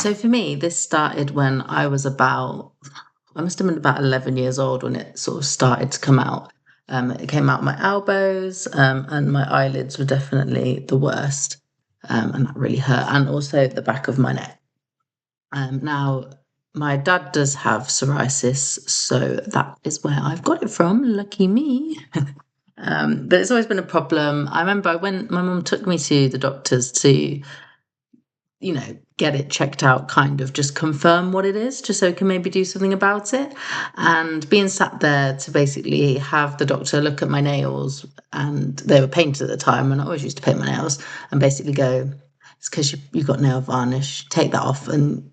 So for me, this started when I must have been about 11 years old when it sort of started to come out. It came out my elbows, and my eyelids were definitely the worst, and that really hurt, and also the back of my neck. Now, my dad does have psoriasis, so that is where I've got it from. Lucky me. But it's always been a problem. I remember when my mum took me to the doctors to get it checked out, kind of just confirm what it is, just so we can maybe do something about it. And being sat there to basically have the doctor look at my nails, and they were painted at the time, and I always used to paint my nails, and basically go, it's because you've got nail varnish, take that off, and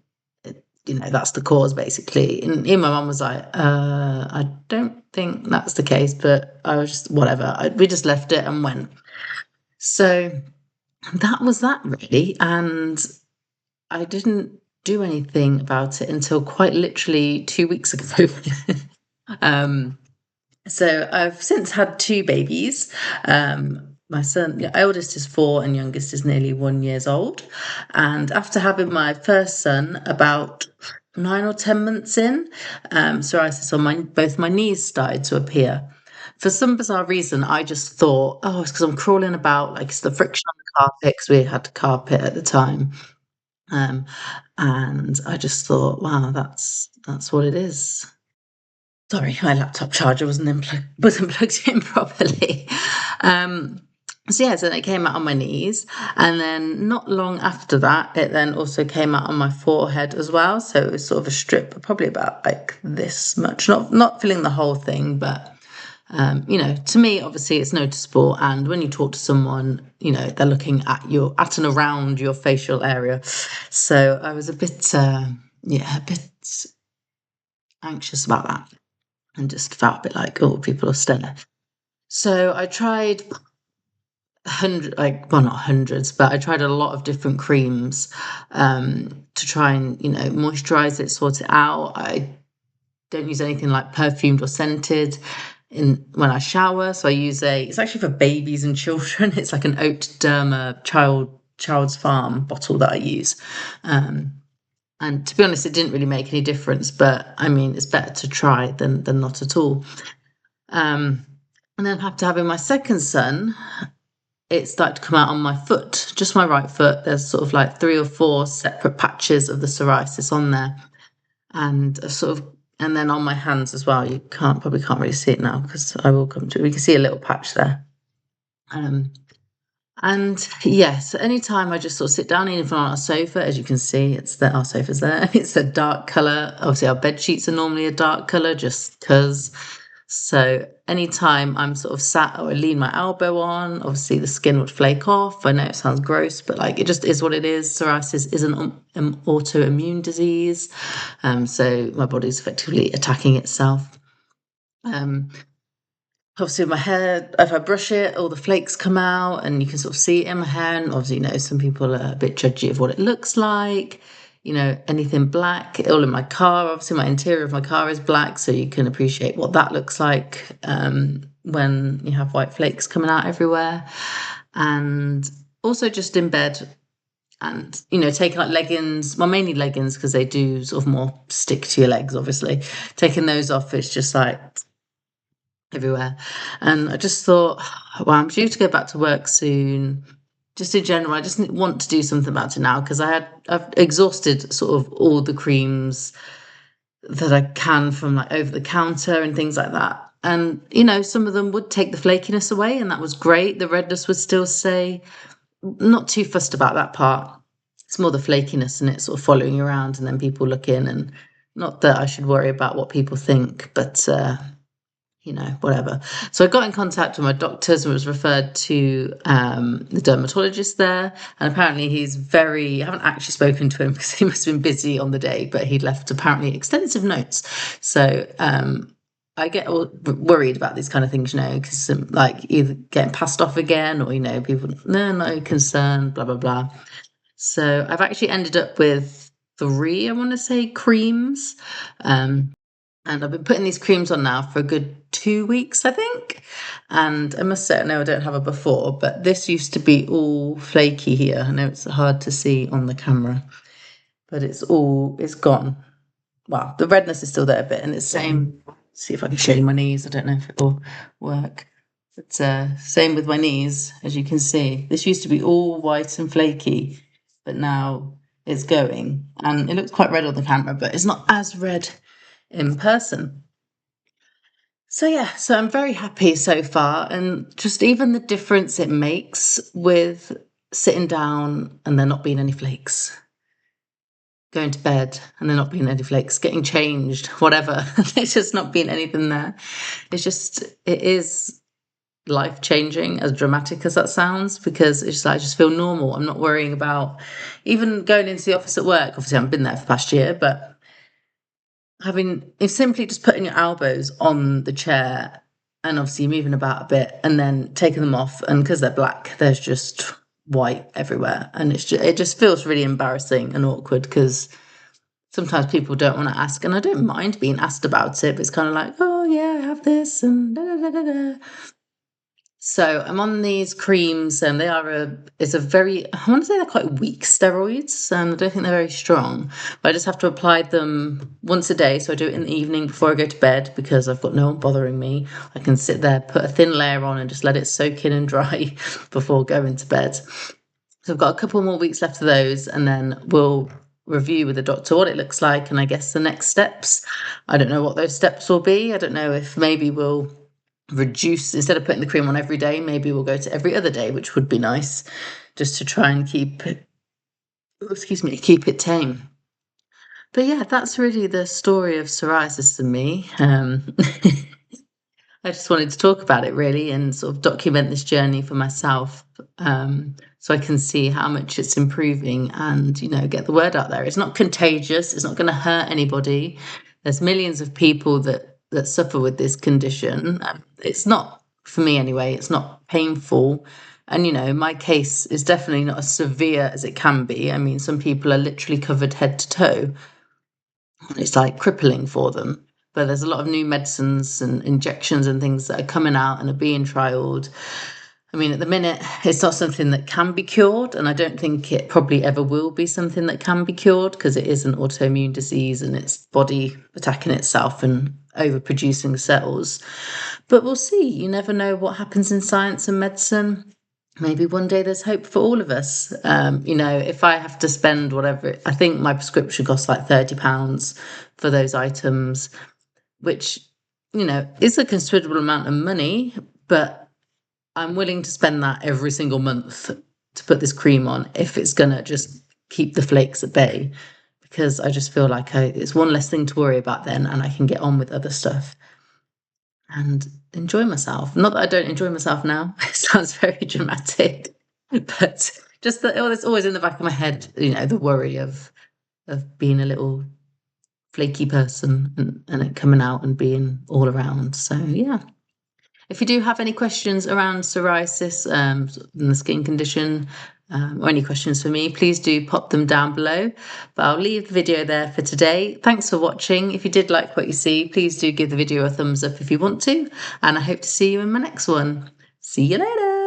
that's the cause, basically. And even my mum was like, I don't think that's the case, but I was just, whatever. We just left it and went. So that was that, really. And I didn't do anything about it until quite literally 2 weeks ago. um, so I've since had two babies. My son, the eldest is 4 and youngest is nearly 1 years old. And after having my first son, about 9 or 10 months in, psoriasis on both my knees started to appear. For some bizarre reason, I just thought, oh, it's because I'm crawling about, like it's the friction on the carpet, because we had carpet at the time. Um, and I just thought, wow, that's what it is. Sorry, my laptop charger wasn't plugged in properly. Um, so it came out on my knees, and then not long after that, it then also came out on my forehead as well. So it was sort of a strip, probably about like this much, not filling the whole thing, but to me, obviously, it's noticeable. And when you talk to someone, they're looking at and around your facial area. So I was a bit anxious about that, and just felt a bit like, oh, people are staring. So I tried not hundreds, but I tried a lot of different creams to try and moisturize it, sort it out. I don't use anything like perfumed or scented when I shower. So I use it's actually for babies and children. It's like an Oat Derma Child's Farm bottle that I use. And to be honest, it didn't really make any difference, but I mean, it's better to try than not at all. And then after having my second son, it started to come out on my foot, just my right foot. There's sort of like 3 or 4 separate patches of the psoriasis on there. And and then on my hands as well. You probably can't really see it now because I will come to it. We can see a little patch there. And yes, anytime I just sort of sit down, even on our sofa, as you can see, our sofa's there. It's a dark colour. Obviously, our bed sheets are normally a dark colour just because. So anytime I'm sort of sat or I lean my elbow on, obviously the skin would flake off. I know it sounds gross, but like it just is what it is. Psoriasis is an autoimmune disease. So my body's effectively attacking itself. Obviously my hair, if I brush it, all the flakes come out and you can sort of see it in my hair. And obviously, some people are a bit judgy of what it looks like. Anything black, all in my car. Obviously, my interior of my car is black, so you can appreciate what that looks like when you have white flakes coming out everywhere. And also just in bed and, taking like leggings, well, mainly leggings because they do sort of more stick to your legs, obviously. Taking those off, it's just like everywhere. And I just thought, well, I'm due to go back to work soon. Just in general, I just want to do something about it now because I've exhausted sort of all the creams that I can from like over the counter and things like that. And, some of them would take the flakiness away and that was great. The redness would still stay. Not too fussed about that part. It's more the flakiness and it sort of following you around and then people look in, and not that I should worry about what people think, but whatever. So I got in contact with my doctors and was referred to the dermatologist there. And apparently I haven't actually spoken to him because he must have been busy on the day, but he'd left apparently extensive notes. So I get worried about these kind of things, because like either getting passed off again or, people, no concern, blah, blah, blah. So I've actually ended up with 3, I want to say, creams. And I've been putting these creams on now for a good 2 weeks, I think. And I must say, I know I don't have a before, but this used to be all flaky here. I know it's hard to see on the camera. but it's gone. Well, the redness is still there a bit, and it's same. See if I can show you my knees. I don't know if it will work. But same with my knees, as you can see. This used to be all white and flaky, but now it's going. And it looks quite red on the camera, but it's not as red in person. So yeah, so I'm very happy so far, and just even the difference it makes with sitting down and there not being any flakes, going to bed and there not being any flakes, getting changed, whatever. There's just not being anything there. It is life changing, as dramatic as that sounds, because it's just, I just feel normal. I'm not worrying about even going into the office at work. Obviously, I haven't been there for the past year, but it's simply just putting your elbows on the chair and obviously moving about a bit and then taking them off. And because they're black, there's just white everywhere. And it just feels really embarrassing and awkward because sometimes people don't want to ask. And I don't mind being asked about it, but it's kind of like, oh, yeah, I have this and da da da da da. So I'm on these creams, and I want to say they're quite weak steroids, and I don't think they're very strong, but I just have to apply them once a day. So I do it in the evening before I go to bed because I've got no one bothering me. I can sit there, put a thin layer on and just let it soak in and dry before going to bed. So I've got a couple more weeks left of those, and then we'll review with the doctor what it looks like, and I guess the next steps. I don't know what those steps will be. I don't know if maybe we'll reduce, instead of putting the cream on every day, maybe we'll go to every other day, which would be nice, just to try and keep it tame. But yeah, that's really the story of psoriasis and me. I just wanted to talk about it really and sort of document this journey for myself, so I can see how much it's improving and, get the word out there. It's not contagious. It's not going to hurt anybody. There's millions of people that suffer with this condition. It's not, for me anyway, it's not painful. And, my case is definitely not as severe as it can be. I mean, some people are literally covered head to toe. It's like crippling for them. But there's a lot of new medicines and injections and things that are coming out and are being trialed. I mean, at the minute, it's not something that can be cured, and I don't think it probably ever will be something that can be cured because it is an autoimmune disease and it's body attacking itself and overproducing cells. But we'll see. You never know what happens in science and medicine. Maybe one day there's hope for all of us. If I have to spend whatever, I think my prescription costs like £30 for those items, which, is a considerable amount of money, but I'm willing to spend that every single month to put this cream on if it's going to just keep the flakes at bay, because I just feel like it's one less thing to worry about then, and I can get on with other stuff and enjoy myself. Not that I don't enjoy myself now. It sounds very dramatic, but just that it's always in the back of my head, the worry of being a little flaky person and it coming out and being all around. So yeah. If you do have any questions around psoriasis and the skin condition, or any questions for me, please do pop them down below. But I'll leave the video there for today. Thanks for watching. If you did like what you see, please do give the video a thumbs up if you want to. And I hope to see you in my next one. See you later.